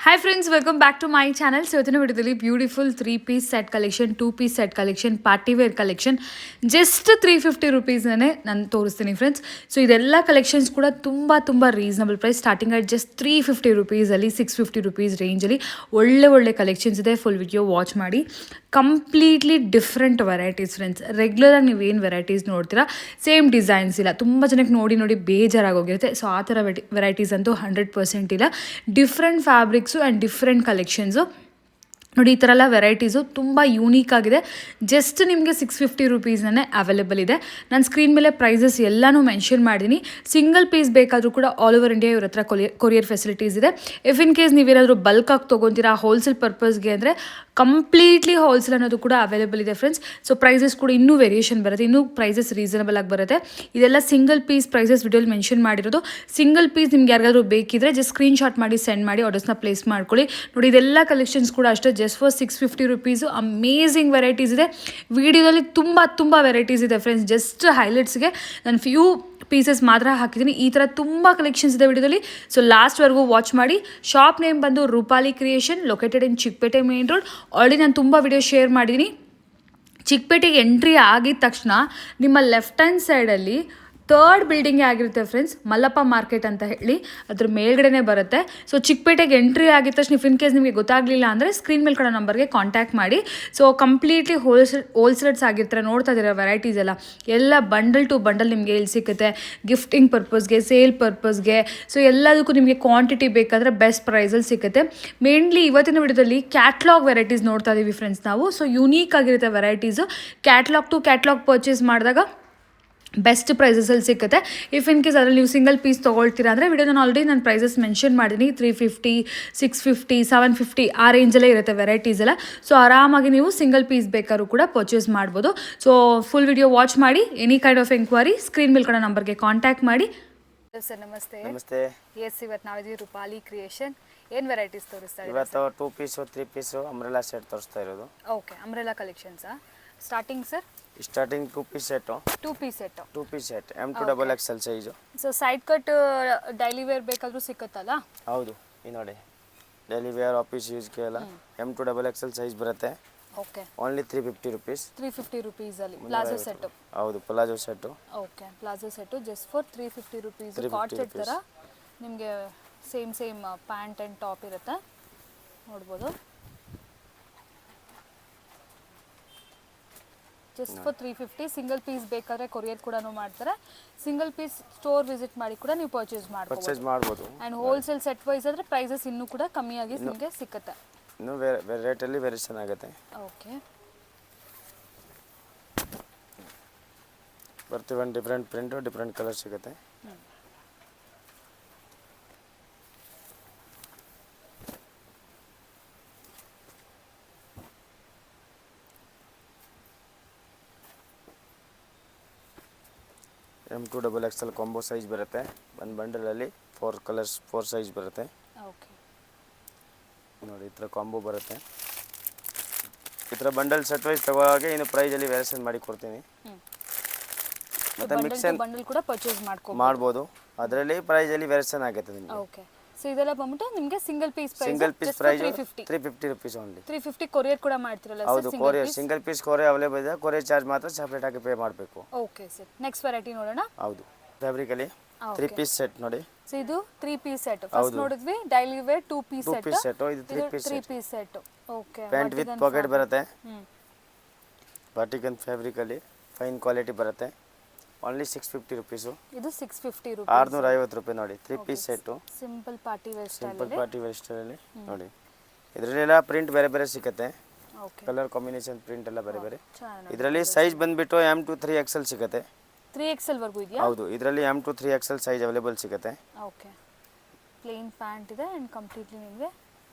Hi friends, welcome back to my channel. So ಇವತ್ತಿನ ವಿಡಿಯೋದಲ್ಲಿ beautiful 3 piece set collection, 2 piece set collection, party wear collection just 350 ರುಪೀಸ್ನೇ ನಾನು ತೋರಿಸ್ತೀನಿ friends. So ಇದೆಲ್ಲ collections ಕೂಡ ತುಂಬ reasonable price, starting at just 350 ರುಪೀಸಲ್ಲಿ 650 ರುಪೀಸ್ ರೇಂಜಲ್ಲಿ ಒಳ್ಳೆ ಕಲೆಕ್ಷನ್ಸ್ ಇದೆ. ಫುಲ್ ವಿಡಿಯೋ ವಾಚ್ ಮಾಡಿ. Completely different varieties friends. ರೆಗ್ಯುಲರಾಗಿ ನೀವೇನು ವೆರೈಟೀಸ್ ನೋಡ್ತೀರಾ ಸೇಮ್ ಡಿಸೈನ್ಸ್ ಇಲ್ಲ. ತುಂಬ ಜನಕ್ಕೆ ನೋಡಿ ಬೇಜಾರಾಗೋಗಿರುತ್ತೆ. ಸೊ ಆ ಥರ ವೆರೈಟೀಸ್ ಅಂತೂ 100% ಇಲ್ಲ. Different fabrics and different collections ನೋಡಿ. ಈ ಥರ ಎಲ್ಲ ವೆರೈಟೀಸು ತುಂಬ ಯೂನೀಕ್ ಆಗಿದೆ. ಜಸ್ಟ್ ನಿಮಗೆ 650 ರುಪೀಸ್ನೇ ಅವೈಲೇಬಲ್ ಇದೆ. ನಾನು ಸ್ಕ್ರೀನ್ ಮೇಲೆ ಪ್ರೈಸಸ್ ಎಲ್ಲನೂ ಮೆನ್ಷನ್ ಮಾಡಿದ್ದೀನಿ. ಸಿಂಗಲ್ ಪೀಸ್ ಬೇಕಾದರೂ ಕೂಡ ಆಲ್ ಓವರ್ ಇಂಡಿಯಾ ಇವ್ರ ಹತ್ರ ಕೊರಿಯರ್ ಫೆಸಿಲಿಟೀಸ್ ಇದೆ. ಇಫ್ ಇನ್ ಕೇಸ್ ನೀವೇನಾದರೂ ಬಲ್ಕಾಗಿ ತೊಗೊತೀರಾ ಹೋಲ್ಸೇಲ್ ಪರ್ಪಸ್ಗೆ ಅಂದರೆ ಕಂಪ್ಲೀಟ್ಲಿ ಹೋಲ್ಸೇಲ್ ಅನ್ನೋದು ಕೂಡ ಅವೈಲೇಬಲ್ ಇದೆ ಫ್ರೆಂಡ್ಸ್. ಸೊ ಪ್ರೈಸಸ್ ಕೂಡ ಇನ್ನೂ ವೇರಿಯೇಷನ್ ಬರುತ್ತೆ, ಇನ್ನೂ ಪ್ರೈಸಸ್ ರೀಸನಬಲ್ ಆಗಿ ಬರುತ್ತೆ. ಇದೆಲ್ಲ ಸಿಂಗಲ್ ಪೀಸ್ ಪ್ರೈಸಸ್ ವಿಡಿಯೋಲಿ ಮೆನ್ಷನ್ ಮಾಡಿರೋದು. ಸಿಂಗಲ್ ಪೀಸ್ ನಿಮ್ಗೆ ಯಾರಿಗಾದ್ರೂ ಬೇಕಿದ್ರೆ ಜಸ್ಟ್ ಸ್ಕ್ರೀನ್ಶಾಟ್ ಮಾಡಿ ಸೆಂಡ್ ಮಾಡಿ ಆರ್ಡರ್ಸ್ನ ಪ್ಲೇಸ್ ಮಾಡ್ಕೊಳ್ಳಿ. ನೋಡಿ ಇದೆಲ್ಲ ಕಲೆಕ್ಷನ್ಸ್ ಕೂಡ ಅಷ್ಟೇ just for 650 rupees. Amazing varieties ಇದೆ. ವಿಡಿಯೋದಲ್ಲಿ ತುಂಬ ವೆರೈಟೀಸ್ ಇದೆ ಫ್ರೆಂಡ್ಸ್. ಜಸ್ಟ್ ಹೈಲೈಟ್ಸ್ಗೆ ನಾನು ಫ್ಯೂ ಪೀಸಸ್ ಮಾತ್ರ ಹಾಕಿದ್ದೀನಿ. ಈ ಥರ ತುಂಬ ಕಲೆಕ್ಷನ್ಸ್ ಇದೆ ವಿಡಿಯೋದಲ್ಲಿ. ಸೊ ಲಾಸ್ಟ್ವರೆಗೂ ವಾಚ್ ಮಾಡಿ. ಶಾಪ್ ನೇಮ್ ಬಂದು Rupali Creation, located in Chickpet main road. Already ನಾನು ತುಂಬ ವಿಡಿಯೋ ಶೇರ್ ಮಾಡಿದ್ದೀನಿ. ಚಿಕ್ಕಪೇಟೆಗೆ ಎಂಟ್ರಿ ಆಗಿದ ತಕ್ಷಣ ನಿಮ್ಮ ಲೆಫ್ಟ್ ಹ್ಯಾಂಡ್ ಸೈಡಲ್ಲಿ ಥರ್ಡ್ ಬಿಲ್ಡಿಂಗೇ ಆಗಿರುತ್ತೆ ಫ್ರೆಂಡ್ಸ್, ಮಲ್ಲಪ್ಪ ಮಾರ್ಕೆಟ್ ಅಂತ ಹೇಳಿ ಅದ್ರ ಮೇಲ್ಗಡೆನೇ ಬರುತ್ತೆ. ಸೊ ಚಿಕ್ಕಪೇಟೆಗೆ ಎಂಟ್ರಿ ಆಗಿದ ತಕ್ಷಣ ಇಫ್ ಇನ್ ಕೇಸ್ ನಿಮಗೆ ಗೊತ್ತಾಗಲಿಲ್ಲ ಅಂದರೆ ಸ್ಕ್ರೀನ್ ಮೇಲೆ ಕೊಡೋ ನಂಬರ್ಗೆ ಕಾಂಟ್ಯಾಕ್ಟ್ ಮಾಡಿ. ಸೊ ಕಂಪ್ಲೀಟ್ಲಿ ಹೋಲ್ಸೇಲ್ಸ್ ಆಗಿರ್ತಾರೆ. ನೋಡ್ತಾ ಇದ್ದೀರಾ ವೆರೈಟೀಸ್ ಎಲ್ಲ ಬಂಡಲ್ ಟು ಬಂಡಲ್ ನಿಮಗೆ ಇಲ್ಲಿ ಸಿಗುತ್ತೆ. ಗಿಫ್ಟಿಂಗ್ ಪರ್ಪಸ್ಗೆ, ಸೇಲ್ ಪರ್ಪಸ್ಗೆ, ಸೊ ಎಲ್ಲದಕ್ಕೂ ನಿಮಗೆ ಕ್ವಾಂಟಿಟಿ ಬೇಕಾದರೆ ಬೆಸ್ಟ್ ಪ್ರೈಸಲ್ಲಿ ಸಿಗುತ್ತೆ. ಮೇನ್ಲಿ ಇವತ್ತಿನ ವಿಡಿಯೋದಲ್ಲಿ ಕ್ಯಾಟ್ಲಾಗ್ ವೆರೈಟೀಸ್ ನೋಡ್ತಾ ಇದ್ದೀವಿ ಫ್ರೆಂಡ್ಸ್ ನಾವು. ಸೊ ಯೂನೀಕ್ ಆಗಿರುತ್ತೆ varieties. Catalogue to catalogue purchase ಮಾಡಿದಾಗ ಬೆಸ್ಟ್ ಪ್ರೈಸಸಲ್ಲಿ ಸಿಗುತ್ತೆ. ಇಫ್ ಇನ್ ಕೇಸ್ ಅದರಲ್ಲಿ ನೀವು ಸಿಂಗಲ್ ಪೀಸ್ ತೊಗೊಳ್ತೀರಾ ಅಂದರೆ ವಿಡಿಯೋನ ಆಲ್ರೆಡಿ ನಾನು ಪ್ರೈಸಸ್ ಮೆನ್ಷನ್ ಮಾಡಿದ್ದೀನಿ. 350, 650, 750 ಆ ರೇಂಜಲ್ಲೇ ಇರುತ್ತೆ ವೆರೈಟೀಸ್ ಎಲ್ಲ. ಸೊ ಆರಾಮಾಗಿ ನೀವು ಸಿಂಗಲ್ ಪೀಸ್ ಬೇಕಾದ್ರೂ ಕೂಡ ಪರ್ಚೇಸ್ ಮಾಡ್ಬೋದು. ಸೊ ಫುಲ್ ವಿಡಿಯೋ ವಾಚ್ ಮಾಡಿ. Any kind of enquiry screen ಮೇಲೆ ಕೊಡೋ ನಂಬರ್ಗೆ ಕಾಂಟ್ಯಾಕ್ಟ್ ಮಾಡಿ. ಸರ್ ನಮಸ್ತೆ. ಎಸ್, ಇವತ್ತು ನಾವಿದ್ದೀವಿ ರೂಪಾಲಿ ಕ್ರಿಯೇಷನ್. ಏನು ವೆರೈಟೀಸ್ ತೋರಿಸ್ತಾ ಇದ್ದೀವಿ ಇವತ್ತು? 2 ಪೀಸು 3 ಪೀಸು ಅಂಬ್ರೆಲಾ ಸೆಟ್ ತೋರಿಸ್ತಾ ಇರೋದು. ಓಕೆ, ಅಂಬ್ರೆಲಾ ಕಲೆಕ್ಷನ್ಸಾ? Starting sir starting 2 piece set. 2 piece set. 2 piece set M2XXL size. So side cut daily wear ಬೇಕಾದರೂ ಸಿಕ್ಕತ್ತಲ್ಲ? ಹೌದು, ಈ ನೋಡಿ ಡೈಲಿ ವೇರ್ ಆಫೀಸ್ ಯೂಸ್ಗೆ ಎಲ್ಲ M2XXL ಸೈಜ್ ಬರುತ್ತೆ. Okay, only 350 rupees. 350 ರುಪೀಸಲ್ಲಿ ಪ್ಲಾಜೋ ಸೆಟ್ಟು. ಹೌದು, palazzo set. Okay, palazzo set just for 350 rupees. Co-ord set ಥರ ನಿಮಗೆ ಸೇಮ್ ಪ್ಯಾಂಟ್ ಆ್ಯಂಡ್ ಟಾಪ್ ಇರುತ್ತೆ, ನೋಡ್ಬೋದು. Just for 350. ಸಿಂಗಲ್ ಪೀಸ್ ಬೇಕಾದ್ರೆ ಕೊರಿಯರ್ ಕೂಡ ಮಾಡ್ತಾರೆ. ಸಿಂಗಲ್ ಪೀಸ್ ಸ್ಟೋರ್ ವಿಸಿಟ್ ಮಾಡಿ ಕೂಡ ನೀವು ಪರ್ಚೇಸ್ ಮಾಡ್ಬೋದು. ಆ್ಯಂಡ್ ಹೋಲ್ಸೇಲ್ ಸೆಟ್ ವೈಸ್ ಆದರೆ ಪ್ರೈಸಸ್ ಇನ್ನೂ ಕೂಡ ಕಮ್ಮಿಯಾಗಿ ನಿಮಗೆ ಸಿಕ್ಕತ್ತೆ. ಇನ್ನೂ ರೇಟಲ್ಲಿ ವೇರಿಯೇಷನ್ ಆಗುತ್ತೆ. ಓಕೆ, ಬರ್ತೀವಿ. ಒಂದು ಡಿಫ್ರೆಂಟ್ ಪ್ರಿಂಟು, ಡಿಫ್ರೆಂಟ್ ಕಲರ್ ಸಿಗುತ್ತೆ. M2XXL ಕಾಂಬೋ ಸೈಜ್ ಬರುತ್ತೆ. ಒಂದು ಬಂಡಲಲ್ಲಿ 4 ಕಲರ್ಸ್ 4 ಸೈಜ್ ಬರುತ್ತೆ. ಓಕೆ, ನೋಡಿ ಈ ಥರ ಕಾಂಬೋ ಬರುತ್ತೆ. ಈ ಥರ ಬಂಡಲ್ ಸೆಟ್ ವೈಸ್ ತಗೋವಾಗೆ ಇನ್ನು ಪ್ರೈಸಲ್ಲಿ ವೇರಿಯೇಷನ್ ಮಾಡಿ ಕೊಡ್ತೀನಿ. ಮತ್ತೆ ಮಿಕ್ಸ್ ಆ್ಯಂಡ್ ಬಂಡಲ್ ಕೂಡ ಪರ್ಚೇಸ್ ಮಾಡ್ಬೋದು. ಅದರಲ್ಲಿ ಪ್ರೈಸಲ್ಲಿ ವೇರಿಯೇಷನ್ ಆಗುತ್ತೆ ನಿಮಗೆ. ಓಕೆ, ಸೊ ಇದೆಲ್ಲ ಬಂದ್ಬಿಟ್ಟು ನಿಮಗೆ single piece price 350 rupees only. 350 courier ಕೂಡ ಮಾಡ್ತಿರಲ್ಲ? ಹೌದು, courier single piece courier available ಇದೆ. ಕೊರಿಯರ್ ಚಾರ್ಜ್ ಮಾತ್ರ ಸೆಪರೇಟ್ ಆಗಿ ಪೇ ಮಾಡಬೇಕು. ಓಕೆ ಸರ್, ನೆಕ್ಸ್ಟ್ ವೆರೈಟಿ ನೋಡೋಣ. ಹೌದು, ಫ್ಯಾಬ್ರಿಕ್ ಅಲ್ಲಿ 3 ಪೀಸ್ ಸೆಟ್ ನೋಡಿ. ಸೊ ಇದು 3 ಪೀಸ್ ಸೆಟ್. ಫಸ್ಟ್ ನೋಡಿದ್ವಿ ಡೈಲಿ ವೇರ್ 2 ಪೀಸ್ ಸೆಟ್. ಇದು 3 piece set. Okay, pant with pocket ಬರುತ್ತೆ. ಬಾಟಿಕನ್ ಫ್ಯಾಬ್ರಿಕ್ ಅಲ್ಲಿ ಫೈನ್ ಕ್ವಾಲಿಟಿ ಬರುತ್ತೆ. Only 650 rupees. ಇದು 650 ರುಪೀಸ್. 650 ರೂಪಾಯಿ ನೋಡಿ. 3 piece set. Simple party wear style ನೋಡಿ. ಇದರಲ್ಲೆಲ್ಲ ಪ್ರಿಂಟ್ ಬೇರೆ ಸಿಗುತ್ತೆ. ಕಲರ್ ಕಾಂಬಿನೇಷನ್ ಪ್ರಿಂಟ್ ಎಲ್ಲ ಬೇರೆ. ಇದರಲ್ಲಿ ಸೈಜ್ ಬಂದ್ಬಿಟ್ಟು M2 ಸಿಗುತ್ತೆ. 3XL ವರೆಗೂ ಇದೆಯಾ? ಹೌದು, ಇದರಲ್ಲಿ M2 ಸೈಜ್ ಅವೈಲೇಬಲ್ ಸಿಗುತ್ತೆ. ಓಕೆ, ಪ್ಲೇನ್ ಪ್ಯಾಂಟ್ ಇದೆ ಅಂಡ್ ಕಂಪ್ಲೀಟ್ಲಿ ನಿಮಗೆ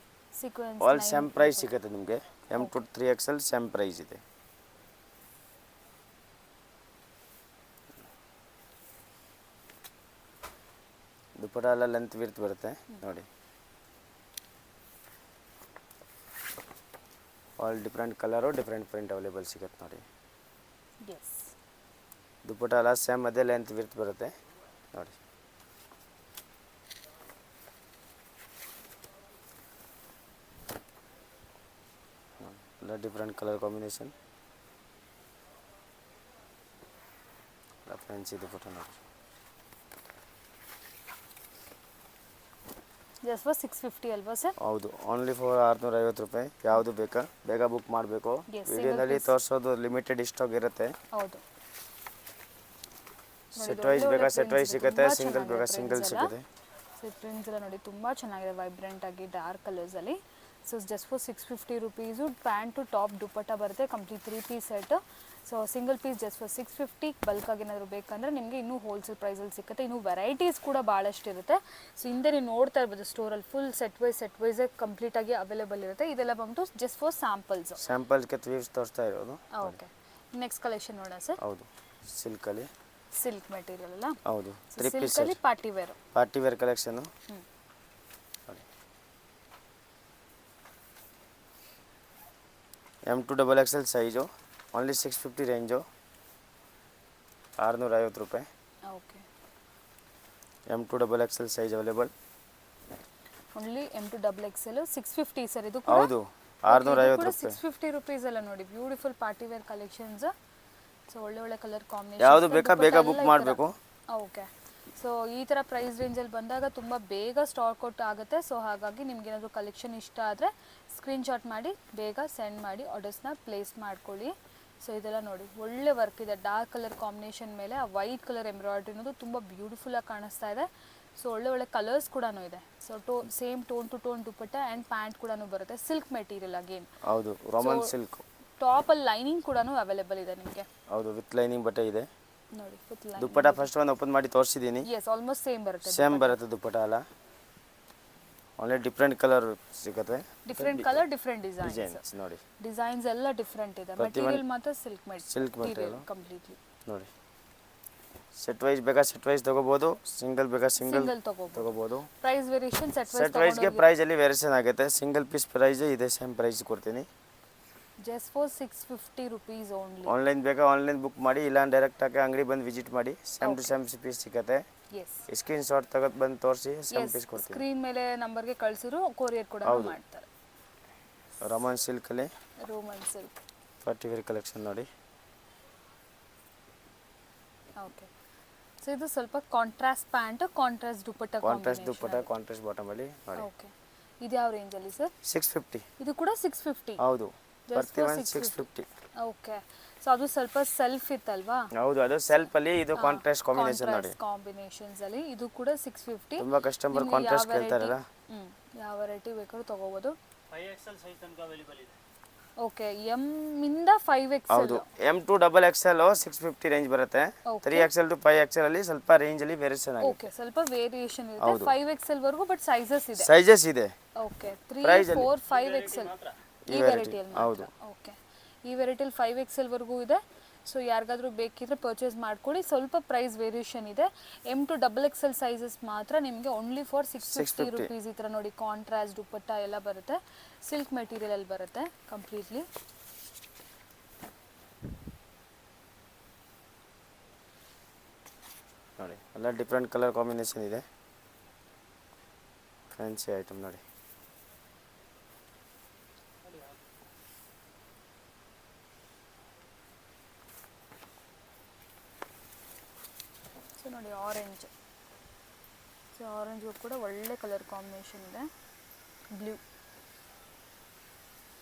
ಸೀಕ್ವೆನ್ಸ್ ಆಲ್ ಸೇಮ್ ಪ್ರೈಸ್ ಸಿಗುತ್ತೆ ನಿಮಗೆ. M2 ಸೇಮ್ ಪ್ರೈಸ್ ಇದೆ. ದುಪಟ್ಟ ಎಲ್ಲ ಲೆಂತ್ ವಿಡ್ತ್ ಬರುತ್ತೆ ನೋಡಿ. All different colour, different print available ಸಿಗುತ್ತೆ ನೋಡಿ. ದುಪಟ್ಟ ಎಲ್ಲ ಸೇಮ್ ಅದೇ ಲೆಂತ್ ವಿಡ್ತ್ ಬರುತ್ತೆ ನೋಡಿ. ಎಲ್ಲ ಡಿಫ್ರೆಂಟ್ ಕಲರ್ ಕಾಂಬಿನೇಷನ್, ಫ್ಯಾನ್ಸಿ ದುಪ್ಪಟ್ಟ ನೋಡಿ. ಜಸ್ಟ್ ಫಾರ್ 650 ಅಲ್ವಾ ಸರ್? ಹೌದು, ಓನ್ಲಿ ಫಾರ್ 650 ರೂಪಾಯಿ. ಯಾವುದು ಬೇಕಾ ಬೇಗ ಬುಕ್ ಮಾಡಬೇಕು. Yes, ವಿಡಿಯೋದಲ್ಲಿ ತೋರಿಸೋದು ಲಿಮಿಟೆಡ್ ಸ್ಟಾಕ್ ಇರುತ್ತೆ. ಹೌದು. ಸೆಟ್ ವೈಸ್ ಬೇಕಾ ಸೆಟ್ ವೈಸ್ ಸಿಗುತ್ತೆ, ಸಿಂಗಲ್ ಬೇಕಾ ಸಿಂಗಲ್ ಸಿಗುತ್ತೆ. ಸೊ ಪ್ರಿಂಟ್ಸ್ ಎಲ್ಲ ನೋಡಿ ತುಂಬ ಚೆನ್ನಾಗಿದೆ, ವೈಬ್ರೆಂಟ್ ಆಗಿ ಡಾರ್ಕ್ ಕಲರ್ಸಲ್ಲಿ. So just for 650 rupees. Pant top dupatta ಬರುತ್ತೆ, complete 3 piece set. So single piece just for 650. ಬಲ್ಕಾಗಿ ಏನಾದರೂ ಬೇಕಂದರೆ ನಿಮಗೆ ಇನ್ನೂ ಹೋಲ್ಸೇಲ್ ಪ್ರೈಸಲ್ಲಿ ಸಿಗುತ್ತೆ. ಇನ್ನೂ ವೆರೈಟೀಸ್ ಕೂಡ ಭಾಳಷ್ಟು ಇರುತ್ತೆ. ಸೊ ಹಿಂದೆ ನೀವು ನೋಡ್ತಾ ಇರ್ಬೋದು ಸ್ಟೋರಲ್ಲಿ ಫುಲ್ ಸೆಟ್ ವೈಸೇ ಕಂಪ್ಲೀಟಾಗಿ ಅವೈಲೇಬಲ್ ಇರುತ್ತೆ. ಇದೆಲ್ಲ ಬಂದು ಜಸ್ಟ್ ಫಾರ್ ಸ್ಯಾಂಪಲ್ಸು. ಸ್ಯಾಂಪಲ್ಸ್ಗೆ ತ್ರೀವ್ಸ್ ತೋರಿಸ್ತಾ ಇರೋದು. ಓಕೆ, ನೆಕ್ಸ್ಟ್ ಕಲೆಕ್ಷನ್ ನೋಡೋಣ ಸರ್. ಹೌದು, ಸಿಲ್ಕಲ್ಲಿ ಸಿಲ್ಕ್ ಮೆಟೀರಿಯಲ್ ಅಲ್ಲ? ಹೌದು, 3 ಪೀಸ್ ಸಿಲ್ಕಲ್ಲಿ party wear. Party wear collection. M2XXL size, only 650 range, 650 ರೂಪಾಯಿ. Okay, M2XXL size available. Only M2XXL 650 sir. ಇದು ಹೌದು, 650 ರೂಪಾಯಿ. 650 ರುಪೀಸ್ ಅಲ್ಲ ನೋಡಿ, beautiful party wear collections. So ಒಳ್ಳೆ ಕಲರ್ ಕಾಂಬಿನೇಷನ್. ಯಾವುದು ಬೇಕಾ ಬೇಗ ಬುಕ್ ಮಾಡಬೇಕು. ಓಕೆ, ಸೊ ಈ ಥರ ಪ್ರೈಸ್ ರೇಂಜಲ್ಲಿ ಬಂದಾಗ ತುಂಬ ಬೇಗ ಸ್ಟಾಕ್ ಔಟ್ ಆಗುತ್ತೆ. ಸೊ ಹಾಗಾಗಿ ನಿಮ್ಗೆ ಏನಾದರೂ ಕಲೆಕ್ಷನ್ ಇಷ್ಟ ಆದರೆ ಸ್ಕ್ರೀನ್ಶಾಟ್ ಮಾಡಿ ಬೇಗ ಸೆಂಡ್ ಮಾಡಿ ಆರ್ಡರ್ಸ್ನ ಪ್ಲೇಸ್ ಮಾಡ್ಕೊಳ್ಳಿ. ಸೊ ಇದೆಲ್ಲ ನೋಡಿ ಒಳ್ಳೆ ವರ್ಕ್ ಇದೆ, ಡಾರ್ಕ್ ಕಲರ್ ಕಾಂಬಿನೇಷನ್ ಮೇಲೆ ಆ ವೈಟ್ ಕಲರ್ ಎಂಬ್ರಾಯ್ಡ್ರಿ ಅನ್ನೋದು ತುಂಬ ಬ್ಯೂಟಿಫುಲ್ಲಾಗಿ ಕಾಣಿಸ್ತಾ ಇದೆ. ಸೊ ಒಳ್ಳೆ ಕಲರ್ಸ್ ಕೂಡ ಇದೆ. So same tone to tone dupatta and pant ಕೂಡ ಬರುತ್ತೆ. Silk material again. ಹೌದು, ರೋಮನ್ ಸಿಲ್ಕ್. ಟಾಪಲ್ಲಿ ಲೈನಿಂಗ್ ಕೂಡ ಅವೈಲೇಬಲ್ ಇದೆ ನಿಮಗೆ. ಹೌದು, ವಿತ್ ಲೈನಿಂಗ್ ಬಟ್ಟೆ ಇದೆ ನೋಡಿ. ವಿತ್ ಲೈನಿಂಗ್ ದುಪ್ಪಟ್ಟ ಫಸ್ಟ್ ಒಂದು ಓಪನ್ ಮಾಡಿ ತೋರಿಸಿದ್ದೀನಿ. ಎಸ್, ಆಲ್ಮೋಸ್ಟ್ ಸೇಮ್ ಬರುತ್ತೆ. ಸೇಮ್ ಬರುತ್ತೆ ದುಪ್ಪಟ್ಟ ಅಲ್ಲ, ಓನ್ಲಿ ಡಿಫ್ರೆಂಟ್ ಕಲರ್ ಸಿಗುತ್ತೆ. ಡಿಫ್ರೆಂಟ್ ಕಲರ್, ಡಿಫ್ರೆಂಟ್ ಡಿಸೈನ್ಸ್ ನೋಡಿ. ಡಿಸೈನ್ಸ್ ಎಲ್ಲ ಡಿಫ್ರೆಂಟ್ ಇದೆ. ಮೆಟೀರಿಯಲ್ ಮಾತ್ರ ಸಿಲ್ಕ್ ಮೆಟೀರಿಯಲ್ ಕಂಪ್ಲೀಟ್ಲಿ ನೋಡಿ. ಸೆಟ್ ವೈಸ್ ಬೇಕಾ ಸೆಟ್ ವೈಸ್ ತಗೋಬಹುದು, ಸಿಂಗಲ್ ಬೇಕಾ ಸಿಂಗಲ್ ತಗೋಬಹುದು. ಪ್ರೈಸ್ ವೇರಿಯೇಷನ್ ಸೆಟ್ ವೈಸ್ಗೆ ಪ್ರೈಸ್ ಅಲ್ಲಿ ವೇರಿಯೇಷನ್ ಆಗುತ್ತೆ. ಸಿಂಗಲ್ ಪೀಸ್ ಪ್ರೈಸ್ ಇದೆ, ಸೇಮ್ ಪ್ರೈಸ್ ಕೊಡ್ತೀನಿ. Just for 650 rupees only. Online ಬೇಕಾ ಆನ್ಲೈನ್ ಬುಕ್ ಮಾಡಿ, ಇಲ್ಲ ಡೈರೆಕ್ಟ್ ಆಗಿ ಅಂಗಡಿ ಬಂದು ವಿಸಿಟ್ ಮಾಡಿ. ಸೇಮ್ ಟು ಸೇಮ್ ಪೀಸ್ ಸಿಗುತ್ತೆ. ಎಸ್, ಸ್ಕ್ರೀನ್ ಶಾಟ್ ತೆಗೆದು ಬಂದು ತೋರಿಸಿ ಸೇಮ್ ಪೀಸ್ ಕೊಡ್ತೀನಿ. ಸ್ಕ್ರೀನ್ ಮೇಲೆ ನಂಬರ್ಗೆ ಕಳಿಸಿರು ಕೊರಿಯರ್ ಕೂಡ ಮಾಡ್ತಾರೆ. ರೋಮನ್ ಸಿಲ್ಕ್ ಅಲ್ಲಿ Roman silk party wear collection ನೋಡಿ. ಓಕೆ, ಸೊ ಇದು ಸ್ವಲ್ಪ contrast pant, contrast dupatta, contrast dupatta, contrast bottom ಅಲ್ಲಿ ನೋಡಿ. ಓಕೆ, ಇದು ಯಾವ ರೇಂಜ್ ಅಲ್ಲಿ ಸರ್? 650. ಇದು ಕೂಡ 650. ಹೌದು, ಪ್ರತಿ ಒಂದು 650. ಓಕೆ, ಸೊ ಅದು ಸ್ವಲ್ಪ ಸೆಲ್ಫ್ ಇತ್ತಲ್ವಾ? ಹೌದು, ಅದು ಸೆಲ್ಫ್ ಅಲ್ಲಿ, ಇದು ಕಾಂಟ್ರಾಸ್ಟ್ ಕಾಂಬಿನೇಷನ್ ನೋಡಿ. ಕಾಂಬಿನೇಷನ್ಸ್ ಅಲ್ಲಿ ಇದು ಕೂಡ 650. ತುಂಬಾ ಕಸ್ಟಮರ್ ಕಾಂಟ್ರಾಸ್ಟ್ ಕೇಳ್ತಾರಲ್ಲ. ಯಾವ ವೆರೈಟಿ ಬೇಕಾದ್ರೂ ತಗೋಬಹುದು. 5XL ಸೈಜ್ ತನಕ ಅವೈಲೇಬಲ್ ಇದೆ. ಓಕೆ, ಎಂ ಇಂದ 5XL. ಹೌದು, M2XXL 650 ರೇಂಜ್ ಬರುತ್ತೆ. 3XL to 5XL ಅಲ್ಲಿ ಸ್ವಲ್ಪ ರೇಂಜ್ ಅಲ್ಲಿ ವೇರಿಯೇಷನ್ ಆಗುತ್ತೆ. ಓಕೆ, ಸ್ವಲ್ಪ ವೇರಿಯೇಷನ್ ಇರುತ್ತೆ. 5XL ವರೆಗೂ ಬಟ್ ಸೈಜಸ್ ಇದೆ. ಸೈಜಸ್ ಇದೆ. ಓಕೆ, 3, 4, 5XL ಈ ವೆರೈಟಿಯಲ್ಲಿ. ಹೌದು. ಓಕೆ, ಈ ವೆರೈಟಿಯಲ್ಲಿ 5XL ವರೆಗೂ ಇದೆ. ಸೊ ಯಾರಿಗಾದ್ರೂ ಬೇಕಿದ್ರೆ ಪರ್ಚೇಸ್ ಮಾಡ್ಕೊಳ್ಳಿ. ಸ್ವಲ್ಪ ಪ್ರೈಸ್ ವೇರಿಯೇಷನ್ ಇದೆ. M2XXL ಸೈಜಸ್ ಮಾತ್ರ ನಿಮಗೆ ಓನ್ಲಿ ಫಾರ್ 650 ರುಪೀಸ್. ಈ ಥರ ನೋಡಿ ಕಾಂಟ್ರಾಸ್ಟ್ ದುಪ್ಪಟ್ಟ ಎಲ್ಲ ಬರುತ್ತೆ. ಸಿಲ್ಕ್ ಮೆಟೀರಿಯಲ್ ಅಲ್ಲಿ ಬರುತ್ತೆ ಕಂಪ್ಲೀಟ್ಲಿ. ನೋಡಿ, ಎಲ್ಲ ಡಿಫ್ರೆಂಟ್ ಕಲರ್ ಕಾಂಬಿನೇಷನ್ ಇದೆ. ಫ್ಯಾನ್ಸಿ ಐಟಮ್ ನೋಡಿ. ಸೊ ನೋಡಿ ಆರೆಂಜ್. ಸೊ ಆರೆಂಜ್ಗೂ ಕೂಡ ಒಳ್ಳೆ ಕಲರ್ ಕಾಂಬಿನೇಷನ್ ಇದೆ. ಬ್ಲೂ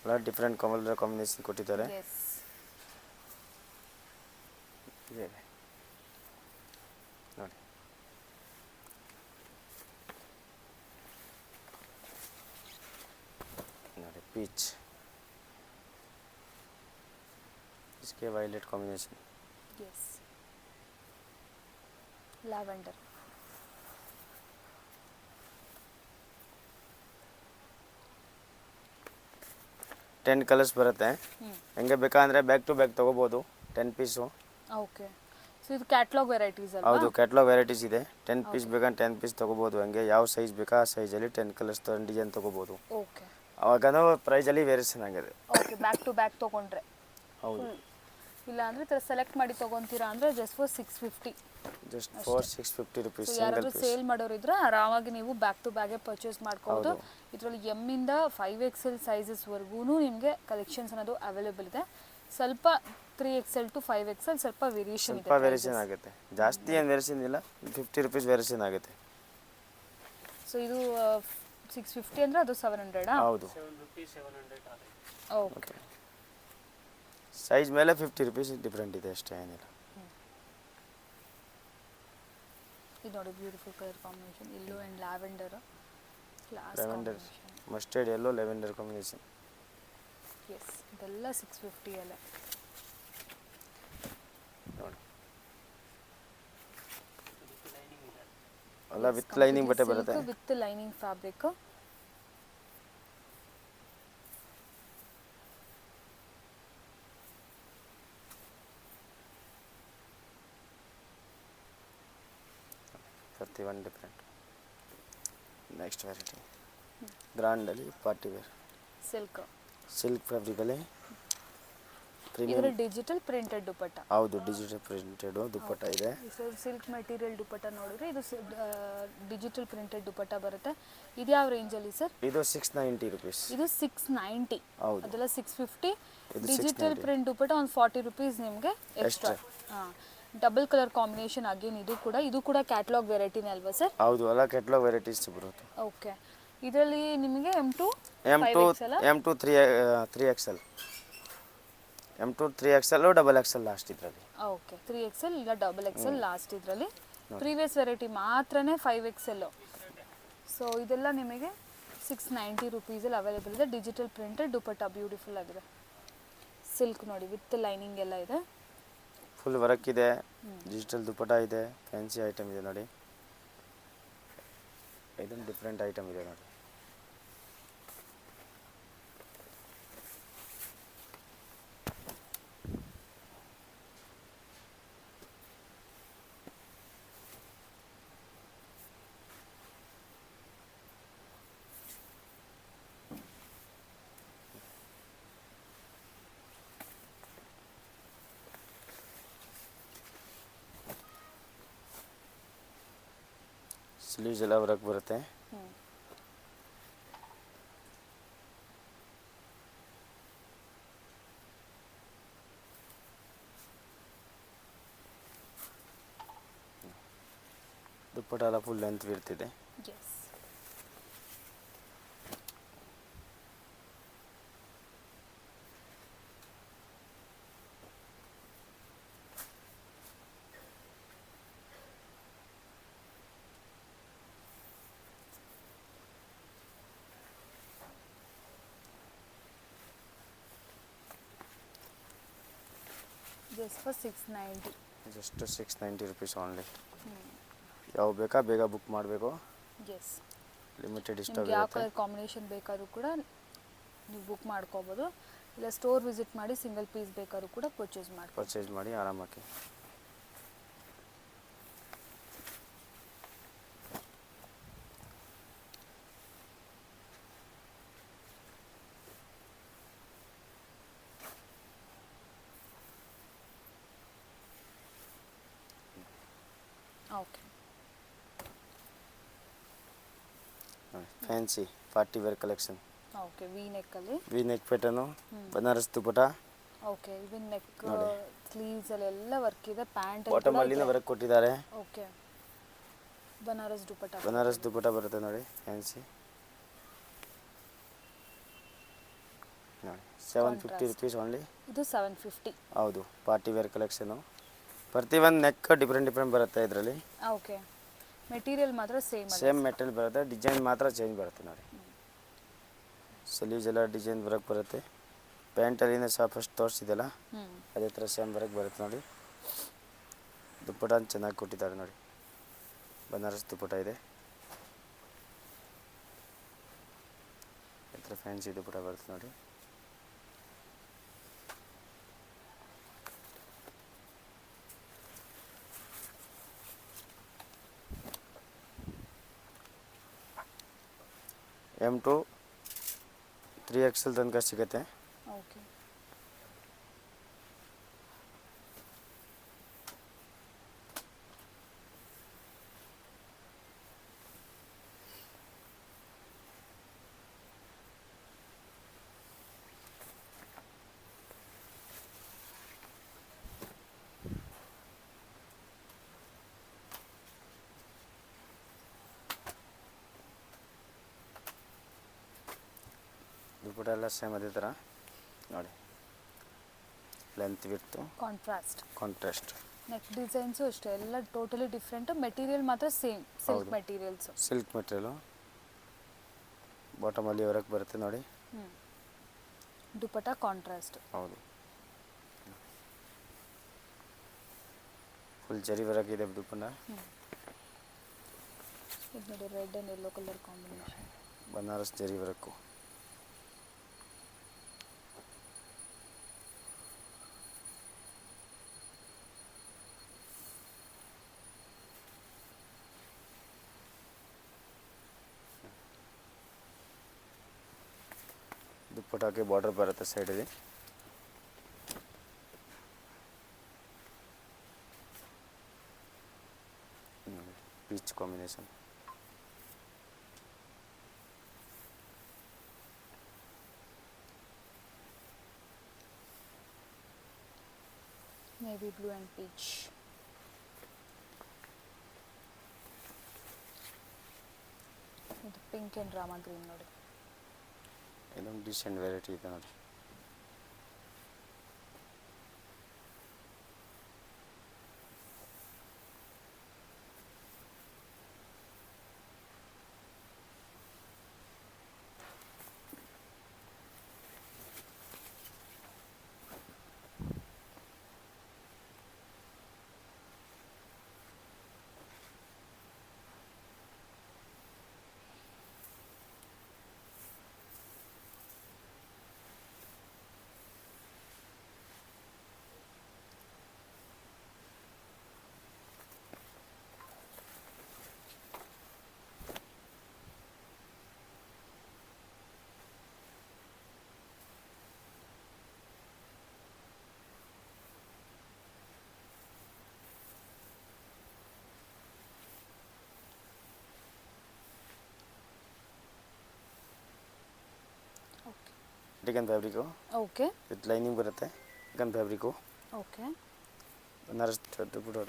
ಎಲ್ಲ ಡಿಫ್ರೆಂಟ್ ಕಲರ್ ಕಾಂಬಿನೇಷನ್ ಕೊಟ್ಟಿದ್ದಾರೆ. ಎಸ್, ಇದೆ ನೋಡಿ. ನೋಡಿ ಪೀಚ್, इसके violet combination. Yes, lavender. Ten colours ಬರುತ್ತೆ. ಹೆಂಗೆ ಬೇಕಂದ್ರೆ ಬ್ಯಾಕ್ ಟು ಬ್ಯಾಕ್ ತಗೋಬಹುದು. 10 ಪೀಸು. ಓಕೆ, ಸೊ ಇದು ಕ್ಯಾಟ್ಲಾಗ್ ವೆರೈಟೀಸ್ ಅಲ್ವಾ? ಹೌದು, ಕ್ಯಾಟ್ಲಾಗ್ ವೆರೈಟೀಸ್ ಇದೆ. 10 ಪೀಸ್ ಬೇಕಂದ್ರೆ 10 ಪೀಸ್ ತಗೋಬಹುದು. ಹಂಗೆ ಯಾವ ಸೈಜ್ ಬೇಕಾ ಆ ಸೈಜಲ್ಲಿ 10 ಕಲರ್ಸ್ ಡಿಸೈನ್ ತಗೋಬಹುದು. ಓಕೆ, ಅವಾಗ ಪ್ರೈಸಲ್ಲಿ ವೇರಿಯೇಷನ್ ಆಗಿದೆ. ಓಕೆ, ಬ್ಯಾಕ್ ಟು ಬ್ಯಾಕ್ ತೊಗೊಂಡ್ರೆ. ಹೌದು, ಇಲ್ಲ ಅಂದರೆ ಈ ಥರ ಸೆಲೆಕ್ಟ್ ಮಾಡಿ ತೊಗೊತೀರಾ ಅಂದರೆ just for 650. Just for 650 rupees so single ಯಾರಾದರೂ ಪೀಸ್. ಸೇಲ್ ಮಾಡೋರಿದ್ರೆ ಆರಾಮಾಗಿ ನೀವು ಬ್ಯಾಕ್ ಟು ಬ್ಯಾಗೆ ಪರ್ಚೇಸ್ ಮಾಡ್ಕೋಬೋದು. ಇದರಲ್ಲಿ ಎಮ್ಮಿಂದ 5XL ಸೈಜಸ್ವರೆಗೂ ನಿಮಗೆ ಕಲೆಕ್ಷನ್ಸ್ ಅನ್ನೋದು ಅವೈಲೇಬಲ್ ಇದೆ. ಸ್ವಲ್ಪ 3XL to 5XL ಸ್ವಲ್ಪ ವೇರಿಯೇಷನ್ ಇದೆ. ಸ್ವಲ್ಪ ವೇರಿಯೇಷನ್ ಆಗುತ್ತೆ, ಜಾಸ್ತಿ ಏನು ವೇರಿಯೇಷನ್ ಇಲ್ಲ, 50 ರುಪೀಸ್ ವೇರಿಯೇಷನ್ ಆಗುತ್ತೆ. ಸೊ ಇದು 650 ಅಂದರೆ ಅದು 700 ಹೌದು. 7 rupees 700 ಆಗುತ್ತೆ. ಓಕೆ. ಸೈಜ್ ಮೇಲೆ 50 ರುಪೀಸ್ ಡಿಫ್ರೆಂಟ್ ಇದೆ ಅಷ್ಟೇ, ಏನಿಲ್ಲ. ಇದು ನೋಡಿ beautiful colour combination, yellow and lavender class lavender, mustard yellow lavender combination. Yes, ಇದೆಲ್ಲ 650 ಅಲ್ಲೇ ನೋಡಿ, ಇದಕ್ಕೆ ಲೈನಿಂಗ್ ಇಲ್ಲ. ಅಲ್ಲ ವಿತ್ ಲೈನಿಂಗ್ ಬಟ್ಟೆ ಬರುತ್ತೆ. With lining fabric. ಪ್ರತಿಯೊಂದು ಡಿಫ್ರೆಂಟ್. ನೆಕ್ಸ್ಟ್ ವೆರೈಟಿ ಗ್ರ್ಯಾಂಡಲ್ಲಿ ಪಾರ್ಟಿ ವೇರ್ ಸಿಲ್ಕ್, ಸಿಲ್ಕ್ ಫ್ಯಾಬ್ರಿಕಲ್ಲಿ ಇದರ ಪ್ರೀಮಿಯಂ. Digital printed dupatta. ಹೌದು, ಡಿಜಿಟಲ್ ಪ್ರಿಂಟೆಡ್ ದುಪ್ಪಟ್ಟ ಇದೆ. ಸಿಲ್ಕ್ ಮೆಟೀರಿಯಲ್ ದುಪಟ್ಟ ನೋಡಿದ್ರೆ ಇದು ಡಿಜಿಟಲ್ ಪ್ರಿಂಟೆಡ್ ದುಪಟ್ಟ ಬರುತ್ತೆ. ಇದು ಯಾವ ರೇಂಜಲ್ಲಿ ಸರ್? ಇದು 690 ರುಪೀಸ್. ಇದು 690. ಹೌದು. ಅದೆಲ್ಲ 650. ಇದು ಡಿಜಿಟಲ್ 690. ಪ್ರಿಂಟ್ ದುಪಟ್ಟ ಒಂದು 40 ರುಪೀಸ್ ನಿಮಗೆ ಎಕ್ಸ್ಟ್ರಾ. ಹಾಂ, ಡಬಲ್ ಕಲರ್ ಕಾಂಬಿನೇಷನ್ ಅಗೇನ್ ಇದು ಕೂಡ ಕ್ಯಾಟ್ಲಾಗ್ ವೆರೈಟಿನೇ ಅಲ್ವಾ ಸರ್? ಹೌದು, ಎಲ್ಲ ಕೆಟ್ಲಾಗ್ ವೆರೈಟೀಸ್ ಬರುತ್ತೆ. ಓಕೆ. ಇದರಲ್ಲಿ ನಿಮಗೆ M2 M2 3XL, M2 3XL double XL last ಇದರಲ್ಲಿ. ಓಕೆ, 3XL ಇಲ್ಲ ಡಬಲ್ XL ಲಾಸ್ಟ್ ಇದರಲ್ಲಿ. ಪ್ರೀವಿಯಸ್ ವೆರೈಟಿ ಮಾತ್ರನೇ 5XL. ಸೊ ಇದೆಲ್ಲ ನಿಮಗೆ 690 ರುಪೀಸಲ್ಲಿ ಅವೈಲೇಬಲ್ ಇದೆ. ಡಿಜಿಟಲ್ ಪ್ರಿಂಟೆಡ್ ದುಪಟ್ಟ ಬ್ಯೂಟಿಫುಲ್ ಆಗಿದೆ. ಸಿಲ್ಕ್ ನೋಡಿ ವಿತ್ ಲೈನಿಂಗ್ ಎಲ್ಲ ಇದೆ. ಫುಲ್ ವರ್ಕ್ ಇದೆ, ಡಿಜಿಟಲ್ ದುಪಟ್ಟ ಇದೆ, ಫ್ಯಾನ್ಸಿ ಐಟಮ್ ಇದೆ ನೋಡಿ. ಇದೊಂದು ಡಿಫ್ರೆಂಟ್ ಐಟಮ್ ಇದೆ ನೋಡಿ. ಸ್ಲೀವ್ಸ್ ಎಲ್ಲ ವರ್ಕ್ ಬರುತ್ತೆ. ದುಪ್ಪಟ್ಟ ಎಲ್ಲ ಫುಲ್ ಲೆಂತ್ ಇರ್ತಿದೆ. Yes. Just for 690. Just 690 rupees only. ಯಾವ ಬೇಕಾ ಬೇಗ ಬುಕ್ ಮಾಡಬೇಕು. ಎಸ್, ಲಿಮಿಟೆಡ್ ಇಷ್ಟ ನಿಮ್ಗೆ ಯಾವ ಇರುತ್ತೆ. ಕಲರ್ ಕಾಂಬಿನೇಷನ್ ಬೇಕಾದ್ರೂ ಕೂಡ ನೀವು ಬುಕ್ ಮಾಡ್ಕೋಬೋದು. ಇಲ್ಲ ಸ್ಟೋರ್ ವಿಸಿಟ್ ಮಾಡಿ ಸಿಂಗಲ್ ಪೀಸ್ ಬೇಕಾದ್ರೂ ಕೂಡ ಪರ್ಚೇಸ್ ಮಾಡ್ಬೋದು. ಪರ್ಚೇಸ್ ಮಾಡಿ ಆರಾಮಾಗಿ. Okay. Fancy party wear collection. Okay, V ನೆಕ್ಕಲ್ಲಿ. V neck pattern, Banaras dupatta. Okay, even neck ನೋಡಿ. ಸ್ಲೀವ್ಸ್ ಅಲ್ಲೆಲ್ಲ ವರ್ಕ್ ಇದೆ. ಪ್ಯಾಂಟ್ ಬಾಟಮ್ ಅಲ್ಲಿನ ವರ್ಕ್ ಕೊಟ್ಟಿದ್ದಾರೆ. ಓಕೆ, ಬನಾರಸ್ ದುಪಟ್ಟ. ಬನಾರಸ್ ದುಪ್ಪಟ್ಟ ಬರುತ್ತೆ ನೋಡಿ, ಫ್ಯಾನ್ಸಿ ನೋಡಿ. 750 ರುಪೀಸ್ ಓನ್ಲಿ. ಇದು 750. ಹೌದು, ಪಾರ್ಟಿ ವೇರ್ ಕಲೆಕ್ಷನು. ಪ್ರತಿಯೊಂದು ನೆಕ್ ಡಿಫ್ರೆಂಟ್ ಬರುತ್ತೆ ಇದರಲ್ಲಿ. ಓಕೆ, ಮೆಟೀರಿಯಲ್ ಮಾತ್ರ ಸೇಮ್ ಮೆಟೀರಿಯಲ್ ಬರುತ್ತೆ, ಡಿಸೈನ್ ಮಾತ್ರ ಚೇಂಜ್ ಬರುತ್ತೆ ನೋಡಿ. ಸ್ಲೀವ್ಸ್ ಎಲ್ಲ ಡಿಸೈನ್ ವರ್ಕ್ ಬರುತ್ತೆ. ಪ್ಯಾಂಟಲ್ಲಿನ ಸಹ ಫಸ್ಟ್ ತೋರಿಸಿದೆಲ್ಲ ಅದೇ ಥರ ಸೇಮ್ ವರ್ಕ್ ಬರುತ್ತೆ ನೋಡಿ. ದುಪ್ಪಟ್ಟ ಚೆನ್ನಾಗಿ ಕೊಟ್ಟಿದ್ದಾರೆ ನೋಡಿ, ಬನಾರಸ್ ದುಪ್ಪಟ್ಟ ಇದೆ. ಈ ಥರ ಫ್ಯಾನ್ಸಿ ದುಪ್ಪಟ್ಟ ಬರುತ್ತೆ ನೋಡಿ. M2 3XL ತನಕ ಸಿಗುತ್ತೆ. ಓಕೆ, ದುಪ್ಪಟ್ಟ ಎಲ್ಲ ಸೇಮ್ ಅದೇ ಥರ ನೋಡಿ, length width contrast. Contrast. Neck designs ಅಷ್ಟೇ ಎಲ್ಲ ಟೋಟಲಿ ಡಿಫ್ರೆಂಟ್. ಮೆಟೀರಿಯಲ್ ಮಾತ್ರ same silk materials. Silk material ಬಾಟಮಲ್ಲಿ ಹೊರಗೆ ಬರುತ್ತೆ ನೋಡಿ. ದುಪ್ಪಟ್ಟ ಕಾಂಟ್ರಾಸ್ಟ್. ಹೌದು, ಫುಲ್ ಜರಿ ಹೊರಗೆ ಇದೆ ದುಪ್ಪಟ್ಟ. ಇದು ನೋಡಿ red and yellow colour combination. Banaras ಜರಿ ವರ್ಕು. ದುಪ್ಪಟ್ಟಾಗೆ ಬಾರ್ಡರ್ ಬರುತ್ತೆ ಸೈಡಲ್ಲಿ. Peach combination. Navy blue and peach. ಇದು ಪಿಂಕ್ ಆ್ಯಂಡ್ ರಾಮಾ ಗ್ರೀನ್ ನೋಡಿ. ಇದೊಂದು ಡಿಸೆಂಟ್ ವೆರೈಟಿ ಇದೆ ನೋಡಿ. ಡಿಗನ್ ಫ್ಯಾಬ್ರಿಕು. ಓಕೆ. ವಿತ್ ಲೈನಿಂಗ್ ಬರುತ್ತೆ. ಡಿಗನ್ ಫ್ಯಾಬ್ರಿಕು. ಓಕೆ. ಬನಾರಸ್ ದುಪ್ಪಟ್ಟ.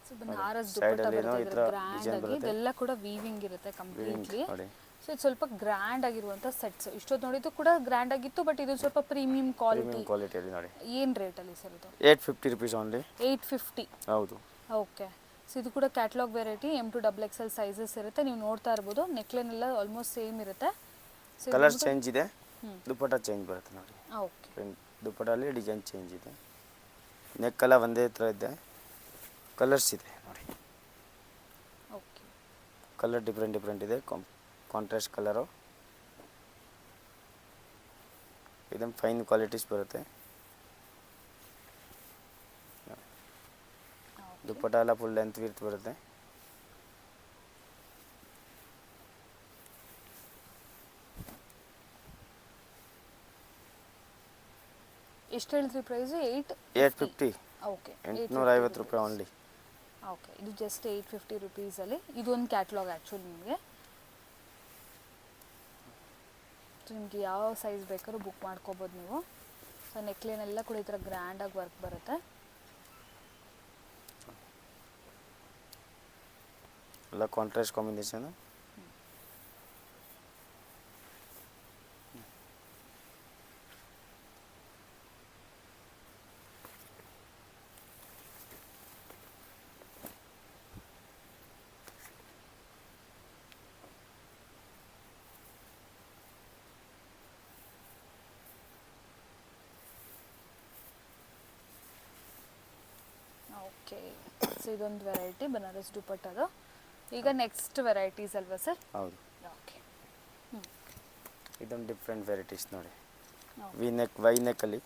ಸೊ ಬನಾರಸ್ Side ದುಪ್ಪಟ್ಟ ಅಲ್ಲಿ ಏನೋ ಈ ಬರುತ್ತೆ ಥರ ಗ್ರ್ಯಾಂಡ್ design ಆಗಿ. ಬರುತ್ತೆ. ಇದೆಲ್ಲ ಕೂಡ ವೀವಿಂಗ್ ಇರುತ್ತೆ ಕಂಪ್ಲೀಟ್ಲಿ. ನೋಡಿ, ಸೊ ಇದು ಸ್ವಲ್ಪ ಗ್ರ್ಯಾಂಡ್ ಆಗಿರುವಂಥ ಸೆಟ್ಸ್. ಇಷ್ಟೊತ್ತು ನೋಡಿದ್ದು ಕೂಡ ಗ್ರ್ಯಾಂಡ್ ಆಗಿತ್ತು, ಬಟ್ ಇದು ಸ್ವಲ್ಪ ಪ್ರೀಮಿಯಂ ಕ್ವಾಲಿಟಿ. ಕ್ವಾಲಿಟಿಯಲ್ಲಿ ನೋಡಿ. ಏನು ರೇಟಲ್ಲಿ ಸರ್ ಇದು? 850 ರುಪೀಸ್ ಓನ್ಲಿ. 850. ಹೌದು. ಓಕೆ. ಸೊ ಇದು ಕೂಡ catalogue variety. M2 XXL sizes ಇರುತ್ತೆ. ನೀವು ನೋಡ್ತಾ ಇರ್ಬೋದು ನೆಕ್ಲೈನ್ ಎಲ್ಲ ಆಲ್ಮೋಸ್ಟ್ ಸೇಮ್ ಇರುತ್ತೆ. ಸೊ ಕಲರ್ ಚೇಂಜ್ ಇದೆ, ದುಪ್ಪಟ್ಟ ಚೇಂಜ್ ಬರುತ್ತೆ ನೋಡಿ. ಓಕೆ. ದುಪ್ಪಟ್ಟಲ್ಲಿ ಡಿಸೈನ್ ಚೇಂಜ್ ಇದೆ. ನೆಕ್ ಎಲ್ಲ ಒಂದೇ ಥರ ಇದೆ, ಕಲರ್ಸ್ ಇದೆ ನೋಡಿ. ಓಕೆ. ಕಲರ್ ಡಿಫ್ರೆಂಟ್ ಇದೆ. Contrast colour. ಇದನ್ನು ಫೈನ್ ಕ್ವಾಲಿಟೀಸ್ ಬರುತ್ತೆ. ದುಪ್ಪಟ್ಟ ಎಲ್ಲ ಫುಲ್ ಲೆಂತ್ ವಿಡ್ತ್ ಬರುತ್ತೆ. ಎಷ್ಟು ಹೇಳ್ತೀವಿ ಪ್ರೈಸು? 850. ಓಕೆ. 850 ರೂಪಾಯಿ ಓನ್ಲಿ. ಓಕೆ. ಇದು ಜಸ್ಟ್ 850 ರುಪೀಸಲ್ಲಿ. ಇದು ಒಂದು ಕ್ಯಾಟ್ಲಾಗ್ ಆ್ಯಕ್ಚುಲಿ ನಿಮಗೆ. ಸೊ ನಿಮಗೆ ಯಾವ ಸೈಜ್ ಬೇಕಾದ್ರೂ ಬುಕ್ ಮಾಡ್ಕೋಬೋದು ನೀವು. ಸೊ ನೆಕ್ಲೈನ್ ಎಲ್ಲ ಕೂಡ ಈ ಥರ ಗ್ರ್ಯಾಂಡಾಗಿ ವರ್ಕ್ ಬರುತ್ತೆ. ಎಲ್ಲ ಕಾಂಟ್ರಾಸ್ಟ್ ಕಾಂಬಿನೇಷನು. ಓಕೆ. ಸೊ ಇದೊಂದು ವೆರೈಟಿ ಬನಾರಸ್ ದುಪ್ಪಟ್ಟದು. ಈಗ ನೆಕ್ಸ್ಟ್ ವೆರೈಟೀಸ್ ಅಲ್ವಾ ಸರ್? ಹೌದು. ಓಕೆ. ಇದೊಂದು ಡಿಫ್ರೆಂಟ್ ವೆರೈಟೀಸ್ ನೋಡಿ. ವೈ ನೆಕ್ಕಲ್ಲಿ.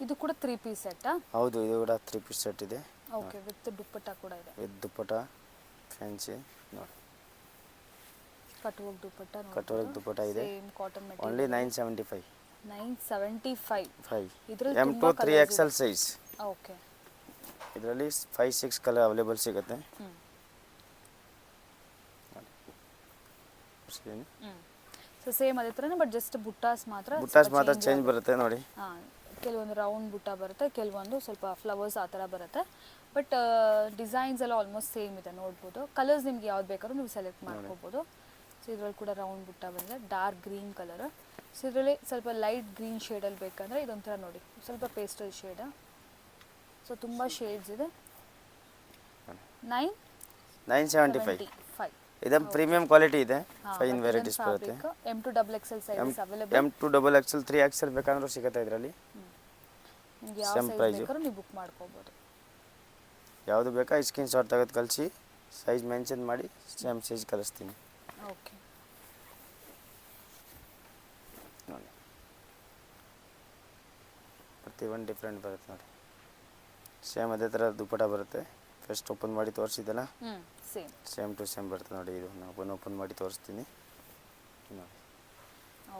ಇದು ಕೂಡ 3 ಪೀಸ್ ಸೆಟ್ಟಾ? ಹೌದು, ಇದು ಕೂಡ 3 ಪೀಸ್ ಸೆಟ್ ಇದೆ. ಓಕೆ. ವಿತ್ ದುಪ್ಪಟ್ಟ ಕೂಡ ಇದೆ. ವಿತ್ ದುಪ್ಪಟ್ಟ ಫ್ಯಾನ್ಸಿ ನೋಡಿ. ಕಟ್ವರ್ಕ್ ದುಪ್ಪಟ್ಟ. ಕಟ್ವರ್ಕ್ ದುಪ್ಪಟ್ಟ ಇದೆ. Same cotton only material. 975. 975. 5 M2 3XL size. Okay. ಇದರಲ್ಲಿ 5-6 ಕಲರ್ ಅವೈಲೇಬಲ್ ಸಿಗುತ್ತೆ. ಸೊ ಸೇಮ್ ಅದೇ ಥರನೇ, ಬಟ್ ಜಸ್ಟ್ ಬುಟ್ಟಾಸ್ ಮಾತ್ರ ಚೇಂಜ್ ಬರುತ್ತೆ ನೋಡಿ. ಹಾಂ. ಕೆಲವೊಂದು ರೌಂಡ್ ಬುಟ್ಟ ಬರುತ್ತೆ, ಕೆಲವೊಂದು ಸ್ವಲ್ಪ ಫ್ಲವರ್ಸ್ ಆ ಥರ ಬರುತ್ತೆ. ಬಟ್ ಡಿಸೈನ್ಸ್ ಎಲ್ಲ ಆಲ್ಮೋಸ್ಟ್ ಸೇಮ್ ಇದೆ, ನೋಡ್ಬೋದು. ಕಲರ್ಸ್ ನಿಮ್ಗೆ ಯಾವ್ದು ಬೇಕಾದ್ರೂ ನೀವು ಸೆಲೆಕ್ಟ್ ಮಾಡ್ಕೋಬೋದು. ಸೊ ಇದರಲ್ಲಿ ಕೂಡ ರೌಂಡ್ ಬುಟ್ಟ ಬಂದಿದೆ, ಡಾರ್ಕ್ ಗ್ರೀನ್ ಕಲರ್. ಸೊ ಇದರಲ್ಲಿ ಸ್ವಲ್ಪ ಲೈಟ್ ಗ್ರೀನ್ ಶೇಡಲ್ಲಿ ಬೇಕಂದರೆ ಇದೊಂಥರ ನೋಡಿ, ಸ್ವಲ್ಪ ಪೇಸ್ಟಲ್ ಶೇಡ್. ಸೊ ತುಂಬ ಶೇಡ್ಸ್ ಇದೆ. 975. 5 ಇದು ಪ್ರೀಮಿಯಂ ಕ್ವಾಲಿಟಿ ಇದೆ, ಫೈನ್ ವೆರೈಟೀಸ್ ಬರುತ್ತೆ. M2XXL sizes available. M2XXL 3XL ಬೇಕಂದ್ರೂ ಸಿಗುತ್ತೆ ಇದರಲ್ಲಿ. ನಿಮ್ಗೆ ಯಾವ Same ಸೈಜ್ price. ಬೇಕಾದ್ರೂ ನೀವು ಬುಕ್ ಮಾಡ್ಕೋಬೋದು. ಯಾವುದು ಬೇಕಾ ಸ್ಕ್ರೀನ್ ಶಾಟ್ ತೆಗೆದು ಕಳಿಸಿ, ಸೈಜ್ ಮೆನ್ಷನ್ ಮಾಡಿ ಸೇಮ್ ಸೈಜ್ ಕಳಿಸ್ತೀನಿ. ಓಕೆ. ನೋಡಿ ಪ್ರತಿಯೊಂದು ಡಿಫ್ರೆಂಟ್ ಬರುತ್ತೆ ನೋಡಿ. ಸೇಮ್ ಅದೇ ಥರ ದುಪ್ಪಟ ಬರುತ್ತೆ. ಫಸ್ಟ್ ಓಪನ್ ಮಾಡಿ ತೋರಿಸಿದ್ದಲ್ಲ, ಸೇಮ್ ಟು ಸೇಮ್ ಬರುತ್ತೆ ನೋಡಿ. ಇದು ನಾನು ಓಪನ್ ಮಾಡಿ ತೋರಿಸ್ತೀನಿ ನೋಡಿ.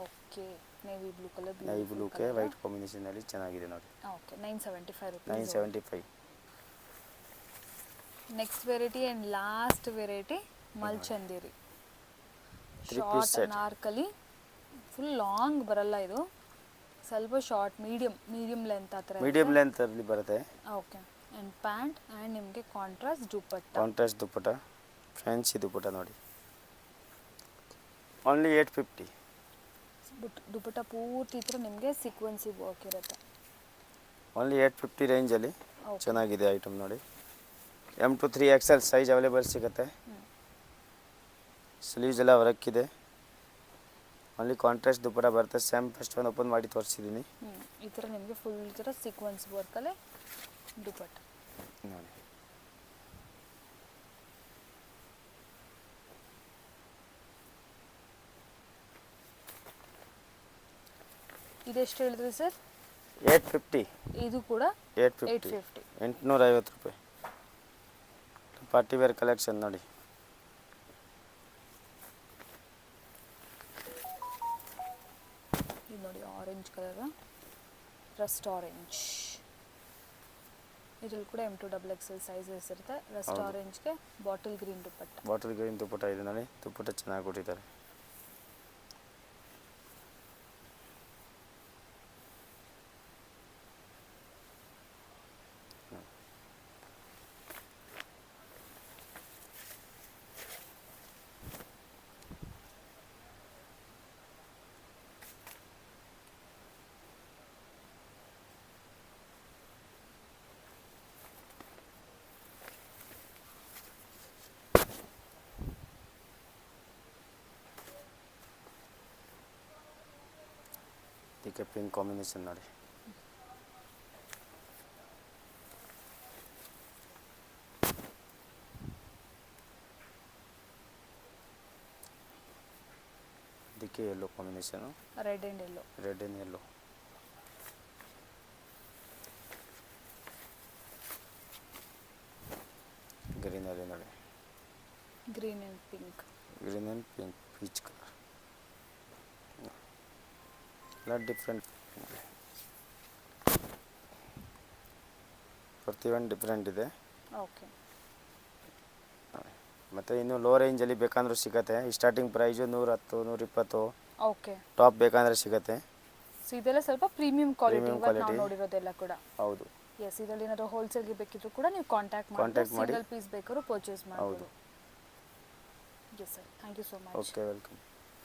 ಓಕೆ, ನೇವಿ ಬ್ಲೂ ಕಲರ್, ನೈ ಬ್ಲೂಗೆ ವೈಟ್ ಕಾಂಬಿನೇಷನಲ್ಲಿ ಚೆನ್ನಾಗಿದೆ ನೋಡಿ. Okay, 975 rupees. 975. Next variety and last variety ಮಲ್ಚಂದೇರಿ. 3-piece short set. Anarkali, full long ಬರಲ್ಲ ಇದು, ಸ್ವಲ್ಪ ಶಾರ್ಟ್ ಮೀಡಿಯಂ ಲೆಂತ್ ಆ ಥರ. ಮೀಡಿಯಂ ಲೆಂತಲ್ಲಿ ಬರುತ್ತೆ. ಓಕೆ, ಆ್ಯಂಡ್ ಪ್ಯಾಂಟ್ ಆ್ಯಂಡ್ ನಿಮಗೆ contrast dupatta. Contrast dupatta, fancy dupatta ನೋಡಿ. ಓನ್ಲಿ 850. ದುಪ್ಪಟ್ಟ ಪೂರ್ತಿ ಈ ಥರ ನಿಮಗೆ ಸೀಕ್ವೆನ್ಸಿ ವರ್ಕ್ ಇರುತ್ತೆ. ಓನ್ಲಿ 850 ರೇಂಜಲ್ಲಿ Okay. ಚೆನ್ನಾಗಿದೆ ಐಟಮ್ ನೋಡಿ. M2 3XL ಸೈಜ್ ಅವೈಲೇಬಲ್ ಸಿಗುತ್ತೆ. ಸ್ಲೀವ್ಸ್ ಎಲ್ಲ ವರ್ಕ್ ಇದೆ. ಓನ್ಲಿ ಕಾಂಟ್ರಾಸ್ಟ್ ದುಪ್ಪಟ ಬರುತ್ತೆ. ಸೇಮ್ ಫಸ್ಟ್ ಒಂದು ಓಪನ್ ಮಾಡಿ ತೋರಿಸಿದ್ದೀನಿ ಈ ಥರ ನಿಮಗೆ ಫುಲ್ ಈ ಥರ ಸೀಕ್ವೆನ್ಸ್ ವರ್ಕಲ್ಲೇ ದುಪ್ಪಟ್ಟ ನೋಡಿ. ಇದೆಷ್ಟು ಹೇಳಿದ್ರಿ ಸರ್? 850. ಇದು ಕೂಡ 850. 850. 850 ರೂಪಾಯಿ. ಪಾರ್ಟಿ ವೇರ್ ಕಲೆಕ್ಷನ್ ನೋಡಿ. ಇದು ನೋಡಿ ಆರೆಂಜ್ ಕಲರ್, ರಸ್ಟ್ ಆರೆಂಜ್. ಇದ್ರಲ್ಲಿ ಕೂಡ M2XXL ಸೈಜಸ್ ಇರುತ್ತೆ. ರಸ್ಟ್ ಆರೆಂಜ್ಗೆ ಬಾಟಲ್ ಗ್ರೀನ್ ದುಪ್ಪಟ್ಟ. ಬಾಟಲ್ ಗ್ರೀನ್ ದುಪ್ಪಟ ಇದೆ ನೋಡಿ. ದುಪ್ಪಟ ಚೆನ್ನಾಗಿ ಕೊಟ್ಟಿದ್ದಾರೆ. ಇದಕ್ಕೆ ಪಿಂಕ್ ಕಾಂಬಿನೇಷನ್ ನೋಡಿ. ಇದಕ್ಕೆ yellow combination, red and yellow. Red and yellow. ಗ್ರೀನಲ್ಲಿ ನೋಡಿ, green and pink. Green and pink, peach colour ಎಲ್ಲ ಡಿಫ್ರೆಂಟ್. ಪ್ರತಿಯೊಂದು ಡಿಫ್ರೆಂಟ್ ಇದೆ. ಓಕೆ, ಮತ್ತು ಇನ್ನು ಲೋ ರೇಂಜಲ್ಲಿ ಬೇಕಂದ್ರೂ ಸಿಗುತ್ತೆ. Starting price 110, 120. ಓಕೆ. ಟಾಪ್ ಬೇಕಂದ್ರೆ ಸಿಗುತ್ತೆ. ಸೊ ಇದೆಲ್ಲ ಸ್ವಲ್ಪ ಪ್ರೀಮಿಯಂ ಕ್ವಾಲಿಟಿ Premium ಇವತ್ತು ನಾವು quality. ನೋಡಿರೋದೆಲ್ಲ ಕೂಡ. ಹೌದು. ಎಸ್, ಇದರಲ್ಲಿ ಏನಾದರೂ ಹೋಲ್ಸೇಲ್ಗೆ ಬೇಕಿದ್ರು ಕೂಡ ನೀವು ಕಾಂಟ್ಯಾಕ್ಟ್ Contact ಮಾಡಿ. ಸಿಂಗಲ್ ಪೀಸ್ ಬೇಕಾದ್ರೂ ಪರ್ಚೇಸ್ ಮಾಡ್ಬೋದು. ಹೌದು. Yes sir, thank you so much. Okay, welcome.